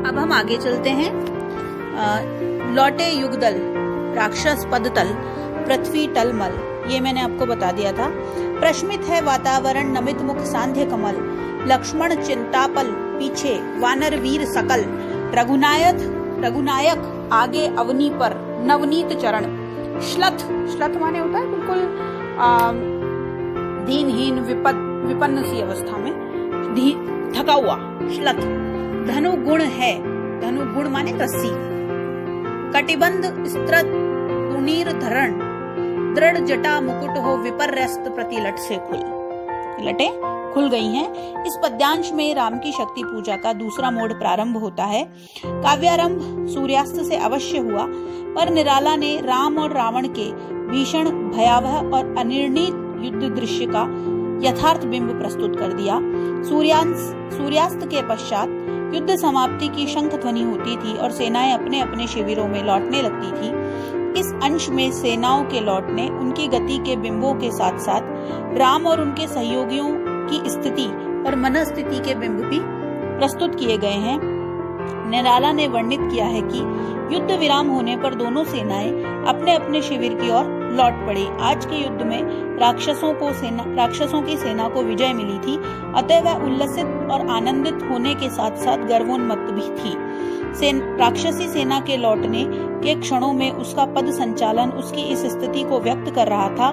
अब हम आगे चलते हैं। लौटे युगदल, राक्षस पदतल, पृथ्वी टलमल, ये मैंने आपको बता दिया था। प्रश्मित है वातावरण, नमित मुख सांध्य कमल, लक्ष्मण चिंतापल, पीछे वानर वीर सकल, रघुनायक आगे अवनी पर, नवनीत चरण, श्लथ माने होता है बिल्कुल दीनहीन विपन्न सी अवस्था में, थका हुआ, श्लथ। धनु गुण है, धनु गुण माने रस्सी, कटिबंध स्त्रत तुनीर धरण, दृढ़ जटा मुकुट हो विपर्यस्त प्रतिलट से खुल, लटे खुल गई हैं। इस पद्यांश में राम की शक्ति पूजा का दूसरा मोड प्रारंभ होता है। काव्यारंभ सूर्यास्त से अवश्य हुआ, पर निराला ने राम और रावण के भीषण भयावह और अनिर्णित युद्ध दृश्य का यथार्थ बिंब प्रस्तुत कर दिया। सूर्यास्त के पश्चात युद्ध समाप्ति की शंख ध्वनि होती थी और सेनाएं अपने अपने शिविरों में लौटने लगती थी। इस अंश में सेनाओं के लौटने, उनकी गति के बिंबों के साथ साथ राम और उनके सहयोगियों की स्थिति और मनस्थिति के बिंब भी प्रस्तुत किए गए हैं। निराला ने वर्णित किया है कि युद्ध विराम होने पर दोनों सेनाएं अपने अपने शिविर की ओर लौट पड़ी। आज के युद्ध में राक्षसों की सेना को विजय मिली थी, अतः वह उल्लसित और आनंदित होने के साथ साथ गर्वोन्मत्त भी थी। राक्षसी सेना के लौटने के क्षणों में उसका पद संचालन उसकी इस स्थिति को व्यक्त कर रहा था।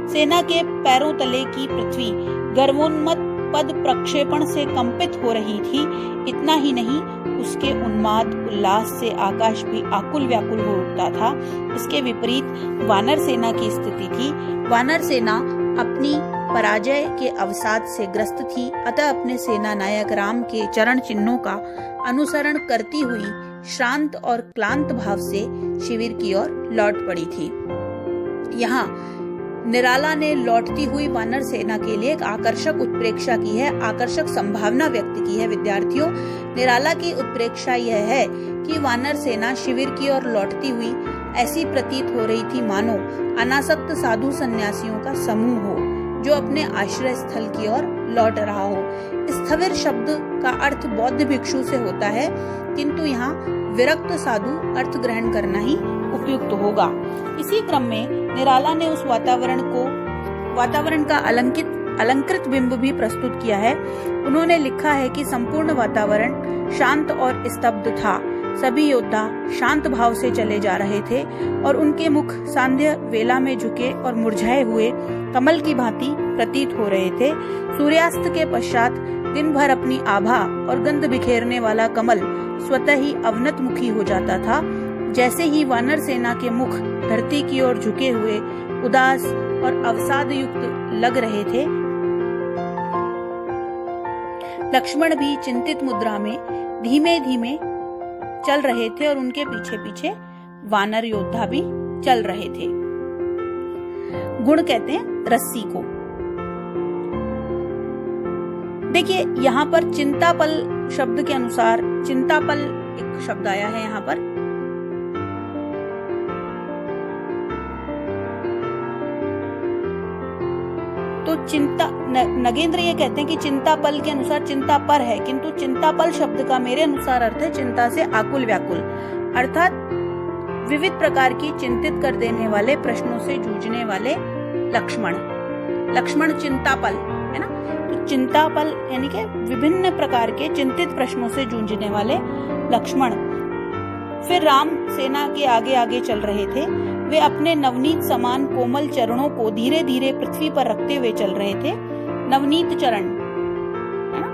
सेना के पैरों तले की पृथ्वी गर्वोन्मत्त पद प्रक्षेपण से कंपित हो रही थी। इतना ही नहीं, उसके उन्माद उल्लास से आकाश भी आकुल व्याकुल हो उठता था। इसके विपरीत वानर सेना की स्थिति थी। वानर सेना अपनी पराजय के अवसाद से ग्रस्त थी, अतः अपने सेना नायक राम के चरण चिन्हों का अनुसरण करती हुई शांत और क्लांत भाव से शिविर की ओर लौट पड़ी थी। यहाँ निराला ने लौटती हुई वानर सेना के लिए एक आकर्षक उत्प्रेक्षा की है, आकर्षक संभावना व्यक्त की है। विद्यार्थियों, निराला की उत्प्रेक्षा यह है कि वानर सेना शिविर की ओर लौटती हुई ऐसी प्रतीत हो रही थी मानो अनासक्त साधु सन्यासियों का समूह हो, जो अपने आश्रय स्थल की ओर लौट रहा हो। स्थविर शब्द का अर्थ बौद्ध भिक्षु से होता है, किंतु यहाँ विरक्त साधु अर्थ ग्रहण करना ही उपयुक्त होगा। इसी क्रम में निराला ने उस वातावरण का अलंकृत बिंब भी प्रस्तुत किया है। उन्होंने लिखा है कि संपूर्ण वातावरण शांत और स्तब्ध था। सभी योद्धा शांत भाव से चले जा रहे थे और उनके मुख सांध्य वेला में झुके और मुरझाए हुए कमल की भांति प्रतीत हो रहे थे। सूर्यास्त के पश्चात दिन भर अपनी आभा और गंध बिखेरने वाला कमल स्वतः ही अवनत मुखी हो जाता था। जैसे ही वानर सेना के मुख धरती की ओर झुके हुए उदास और अवसाद युक्त लग रहे थे, लक्ष्मण भी चिंतित मुद्रा में धीमे धीमे चल रहे थे और उनके पीछे पीछे वानर योद्धा भी चल रहे थे। गुण कहते हैं रस्सी को। देखिए, यहाँ पर चिंतापल शब्द के अनुसार चिंतापल एक शब्द आया है यहाँ पर। तो नगेंद्र ये कहते हैं कि चिंतापल के अनुसार चिंता पर है, किंतु चिंतापल शब्द का मेरे अनुसार अर्थ है चिंता से आकुल व्याकुल, अर्थात विविध प्रकार की चिंतित कर देने वाले प्रश्नों से जूझने वाले लक्ष्मण चिंतापल है ना। तो चिंतापल यानी कि विभिन्न प्रकार के चिंतित प्रश्नों से जूझने वाले लक्ष्मण फिर राम सेना के आगे आगे चल रहे थे। वे अपने नवनीत समान कोमल चरणों को धीरे धीरे पृथ्वी पर रखते हुए चल रहे थे। नवनीत चरण है ना,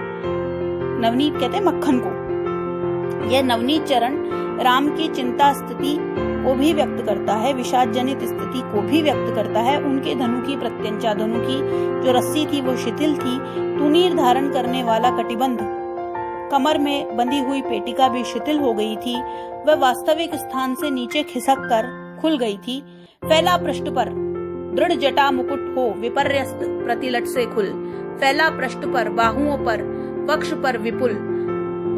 नवनीत कहते हैं मक्खन को। यह नवनीत चरण राम की चिंता स्थिति को भी व्यक्त करता है, विषाद जनित स्थिति को भी व्यक्त करता है। उनके धनु की प्रत्यंचा, धनु की जो रस्सी थी वो शिथिल थी। तुनीर धारण करने वाला कटिबंध, कमर में बंधी हुई पेटिका भी शिथिल हो गई थी। वह वास्तविक स्थान से नीचे खिसक कर खुल गई थी। फैला पृष्ठ पर दृढ़ जटा मुकुट हो विपर्यस्त प्रतिलट से खुल। फैला पृष्ठ पर, बाहुओं पर, वक्ष पर विपुल।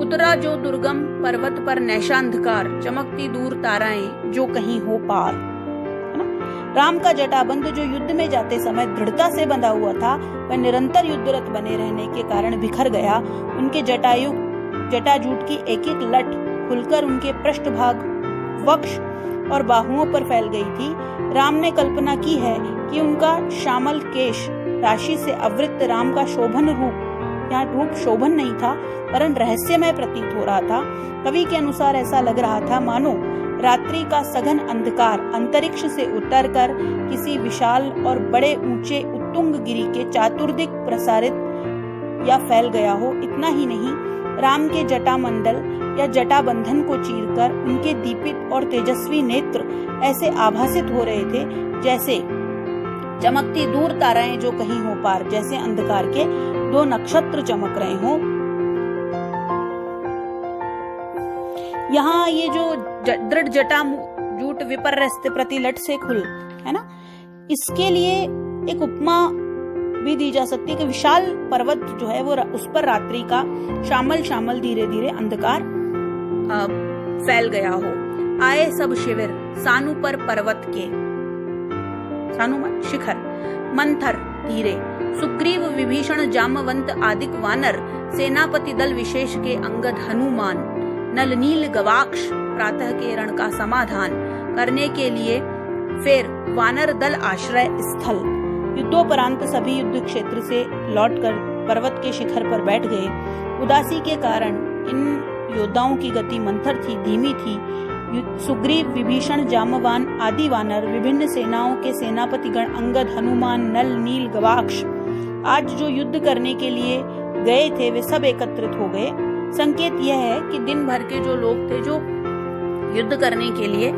उतरा जो दुर्गम पर्वत पर नैशांधकार, चमकती दूर ताराएं जो कहीं हो पार। है ना? राम का जटाबंध जो युद्ध में जाते समय दृढ़ता से बंधा हुआ था, वह निरंतर युद्धरत बने रहने के कारण बिखर गया। उनके जटाजूट की एक एक लट खुलकर उनके पृष्ठभाग, वक्ष और बाहुओं पर फैल गई थी। राम ने कल्पना की है कि उनका श्यामल केश राशि से आवृत राम का शोभन रूप, यहाँ रूप शोभन नहीं था परंतु रहस्यमय प्रतीत हो रहा था। कवि के अनुसार ऐसा लग रहा था मानो रात्रि का सघन अंधकार अंतरिक्ष से उतरकर किसी विशाल और बड़े ऊंचे उत्तुंग गिरी के चातुर्दिक प्रसारित या फैल गया हो। इतना ही नहीं, राम के जटामंडल या जटाबंधन को चीरकर उनके दीपित और तेजस्वी नेत्र ऐसे आभासित हो रहे थे जैसे चमकती दूर ताराएं जो कहीं हो पार, जैसे अंधकार के 2 नक्षत्र चमक रहे हों। यहाँ ये जो दृढ़ जटा जूट विपर्यस्त प्रतिलट से खुल है ना, इसके लिए एक उपमा भी दी जा सकती है कि विशाल पर्वत जो है वो उस पर रात्रि का शामल शामल धीरे धीरे अंधकार फैल गया हो। आए सब शिविर सानु पर पर्वत के, सानु शिखर मंथर धीरे, सुग्रीव विभीषण जामवंत आदिक वानर, सेनापति दल विशेष के अंगद हनुमान, नल नील गवाक्ष प्रातः के रण का समाधान करने के लिए फिर वानर दल आश्रय स्थल। युद्धोपरांत सभी युद्ध क्षेत्र से लौटकर पर्वत के शिखर पर बैठ गए। उदासी के कारण इन योद्धाओं की गति मंथर थी, धीमी थी। सुग्रीव विभीषण जामवान आदि वानर, विभिन्न सेनाओं के सेनापतिगण अंगद हनुमान नल नील गवाक्ष आज जो युद्ध करने के लिए गए थे वे सब एकत्रित हो गए। संकेत यह है कि दिन भर के जो लोग थे जो युद्ध करने के लिए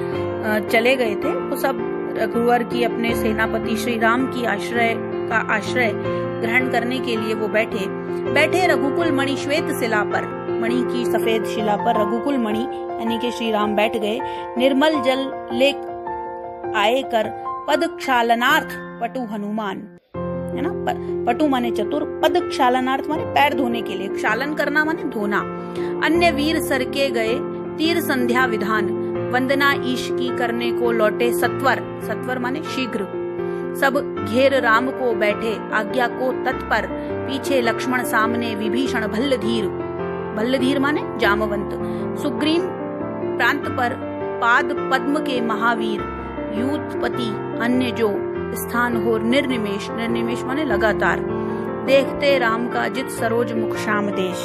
चले गए थे वो सब रघुवर की अपने सेनापति श्री राम की आश्रय ग्रहण करने के लिए वो बैठे रघुकुल मणि श्वेत शिला पर, मणि की सफेद शिला पर रघुकुल मणि यानी कि श्री राम बैठ गए। निर्मल जल लेक आए कर पद क्षालनार्थ पटु हनुमान, है ना, पटु माने चतुर, पद क्षालनार्थ माने पैर धोने के लिए, क्षालन करना माने धोना। अन्य वीर सरके गए तीर संध्या विधान, वंदना ईश की करने को लौटे सत्वर, सत्वर माने शीघ्र। सब घेर राम को बैठे आज्ञा को तत्पर, पीछे लक्ष्मण सामने विभीषण भल्लधीर, भल्लधीर माने जामवंत। सुग्रीव प्रांत पर पाद पद्म के महावीर, यूथपति अन्य जो स्थान हो निर्निमेष, निर्निमेष माने लगातार। देखते राम का जित सरोज मुख श्याम देश।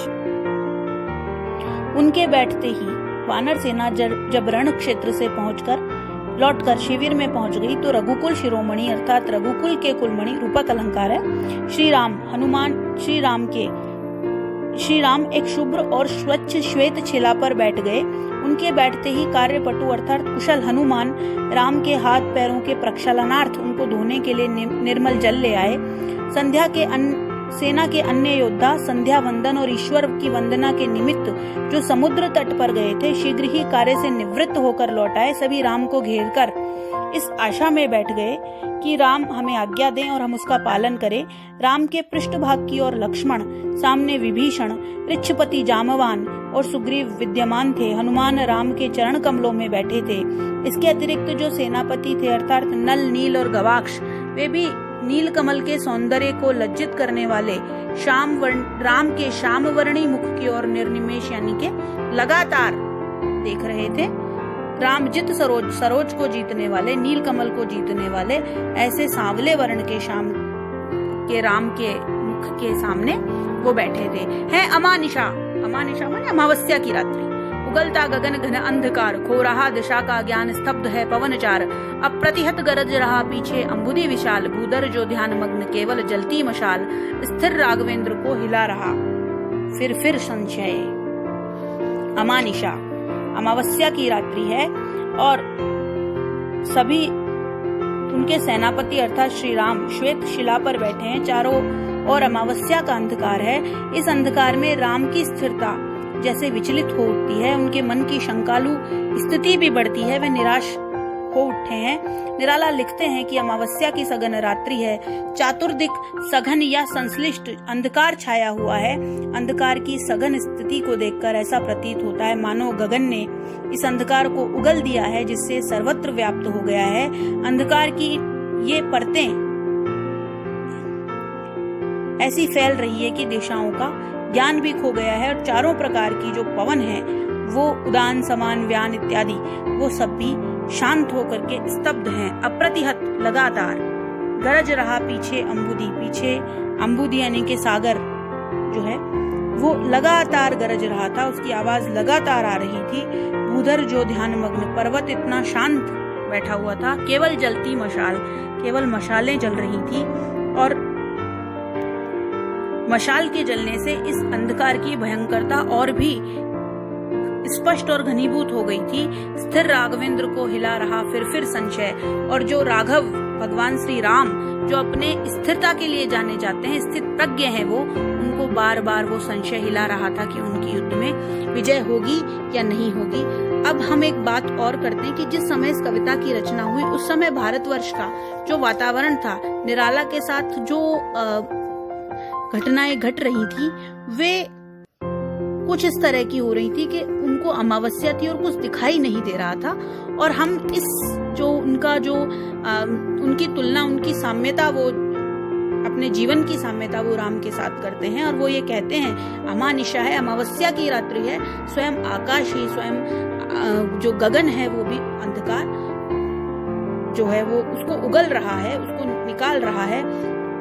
उनके बैठते ही वानर सेना जब रण क्षेत्र से लौटकर शिविर में पहुंच गई तो रघुकुल शिरोमणि अर्थात रघुकुल के कुलमणि, रूपक अलंकार है, श्री राम हनुमान श्री राम एक शुभ्र और स्वच्छ श्वेत शिला पर बैठ गए। उनके बैठते ही कार्यपटु अर्थात कुशल हनुमान राम के हाथ पैरों के प्रक्षालनार्थ उनको धोने के लिए निर्मल जल ले आए। सेना के अन्य योद्धा संध्या वंदन और ईश्वर की वंदना के निमित्त जो समुद्र तट पर गए थे शीघ्र ही कार्य से निवृत्त होकर लौट आए। सभी राम को घेरकर इस आशा में बैठ गए कि राम हमें आज्ञा दें और हम उसका पालन करें। राम के पृष्ठभाग की ओर लक्ष्मण, सामने विभीषण, ऋक्षपति जामवान और सुग्रीव विद्यमान थे। हनुमान राम के चरण कमलों में बैठे थे। इसके अतिरिक्त जो सेनापति थे अर्थात नल नील और गवाक्ष, वे भी नील कमल के सौंदर्य को लज्जित करने वाले राम के श्याम वर्णी मुख की ओर निर्निमेष यानी के लगातार देख रहे थे। राम जित सरोज को जीतने वाले, नील कमल को जीतने वाले ऐसे सांवले वर्ण के श्याम के राम के मुख के सामने वो बैठे थे। है अमानिशा, अमानिशा माने अमावस्या की रात्रि, उगलता गगन घन अंधकार, खो रहा दिशा का ज्ञान, स्तब्ध है पवनचार, अप्रतिहत गरज रहा पीछे अंबुदी विशाल, भूदर जो ध्यान मग्न केवल जलती मशाल, स्थिर राघवेंद्र को हिला रहा फिर संशय। अमानिशा अमावस्या की रात्रि है और सभी उनके सेनापति अर्थात श्री राम श्वेत शिला पर बैठे हैं। चारों ओर अमावस्या का अंधकार है। इस अंधकार में राम की स्थिरता जैसे विचलित हो उठती है, उनके मन की शंकालु स्थिति भी बढ़ती है, वे निराश हो उठे हैं। निराला लिखते हैं कि अमावस्या की सघन रात्रि है, चातुर्दिक सघन या संश्लिष्ट अंधकार छाया हुआ है। अंधकार की सघन स्थिति को देखकर ऐसा प्रतीत होता है मानो गगन ने इस अंधकार को उगल दिया है जिससे सर्वत्र व्याप्त हो गया है। अंधकार की ये परतें ऐसी फैल रही है कि दिशाओं का ज्ञान भी खो गया है और चारों प्रकार की जो पवन है वो उदान समान व्यान इत्यादि वो सब भी शांत होकर के स्तब्ध हैं। अप्रतिहत लगातार गरज रहा पीछे अम्बुदी यानी के सागर जो है वो लगातार गरज रहा था, उसकी आवाज लगातार आ रही थी। भूधर जो ध्यान मग्न, पर्वत इतना शांत बैठा हुआ था, केवल जलती मशाल, केवल मशालें जल रही थी और मशाल के जलने से इस अंधकार की भयंकरता और भी स्पष्ट और घनीभूत हो गई थी। स्थिर राघवेंद्र को हिला रहा फिर संशय, और जो राघव भगवान श्री राम जो अपने स्थिरता के लिए जाने जाते हैं, स्थित प्रज्ञ हैं, वो उनको बार बार वो संशय हिला रहा था कि उनकी युद्ध में विजय होगी या नहीं होगी। अब हम एक बात और करते हैं कि जिस समय इस कविता की रचना हुई उस समय भारतवर्ष का जो वातावरण था, निराला के साथ जो घटनाएं घट रही थी वे कुछ इस तरह की हो रही थी कि उनको अमावस्या थी और कुछ दिखाई नहीं दे रहा था। और हम इस जो उनका जो उनकी तुलना, उनकी साम्यता, वो अपने जीवन की साम्यता वो राम के साथ करते हैं और वो ये कहते हैं अमानिशा है, अमावस्या की रात्रि है, स्वयं आकाश ही, स्वयं जो गगन है वो भी अंधकार जो है वो उसको उगल रहा है, उसको निकाल रहा है,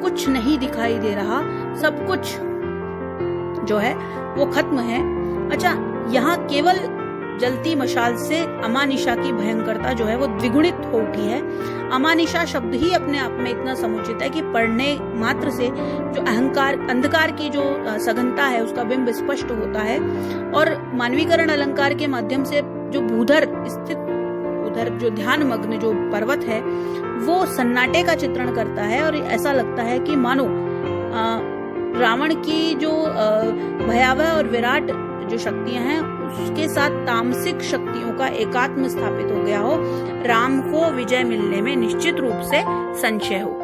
कुछ नहीं दिखाई दे रहा, सब कुछ जो है वो खत्म है। अच्छा, यहाँ केवल जलती मशाल से अमानिशा की भयंकरता जो है वो द्विगुणित हो उठी है। अमानिशा शब्द ही अपने आप में इतना समुचित है कि पढ़ने मात्र से जो अंधकार की जो सघनता है उसका बिंब स्पष्ट होता है। और मानवीकरण अलंकार के माध्यम से जो भूधर स्थित, उधर जो ध्यान मग्न जो पर्वत है वो सन्नाटे का चित्रण करता है और ऐसा लगता है कि मानो रावण की जो भयावह और विराट जो शक्तियां हैं उसके साथ तामसिक शक्तियों का एकात्म स्थापित हो गया हो, राम को विजय मिलने में निश्चित रूप से संशय हो।